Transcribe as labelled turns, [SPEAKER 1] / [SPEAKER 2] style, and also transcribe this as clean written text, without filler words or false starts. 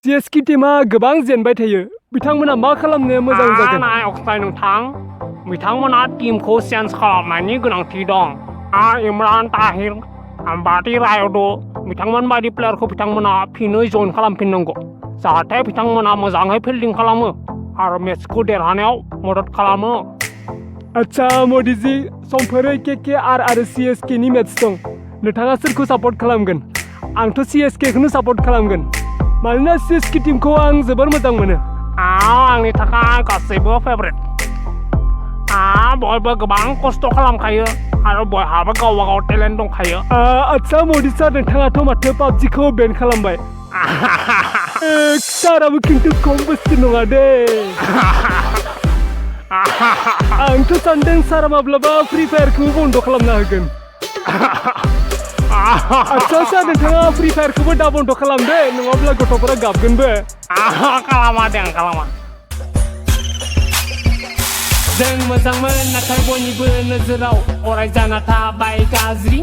[SPEAKER 1] CSK टीमा गोबां जेनबाय थायो बिथांमोना मा खालामनो मोजां जागोन
[SPEAKER 2] नाय अक्साय नोंथां बिथांमोना टीमखौ चेन्ज खालामनायनि गोनांथि दं इमरान ताहिर बादि रायड' बिथांमोन बायदि प्लेयारखौ बिथांमोना फिनै जइन खालामफिननांगौ जाहाथे बिथांमोना मोजाङै फिल्डिं खालामो आरो मेचखौ देरहानायाव मदद खालामो
[SPEAKER 1] आच्छा मदिजी समफोरै KKR आरो CSK नि मेच दं नोंथाङा सोरखौ सापर्ट खालामगोन आंथ' CSK खौनो सापर्ट खालामगोन मानोना CSK टीमखौ आं जोबोर मोजां मोनो
[SPEAKER 2] आंनि थाखाय गासैबो फेभरेट बयबो गोबां खस्थ' खालामखायो आरो बयहाबो गावबा गाव टेलेन्ट दंखायो
[SPEAKER 1] आच्छा मदि सार नोंथाङाथ' माथो पाबजिखौ बेन खालामबाय साराबो खिन्थु खम बोसोर नङा दे आंथ' सानदों सारा माब्लाबा फ्रि फायारखौ बन्द' खालामना होगोन आच्छा सार नोंथाङा फ्रि फायारखौबो दा बन्द' खालामदो नङाब्ला गथ'फोरा गाबगोनबो
[SPEAKER 2] खालामा दे आं खालामा
[SPEAKER 3] जों मोजांमोन नाथाय बयनिबो नोजोराव अराय जाना थाबाय गाज्रि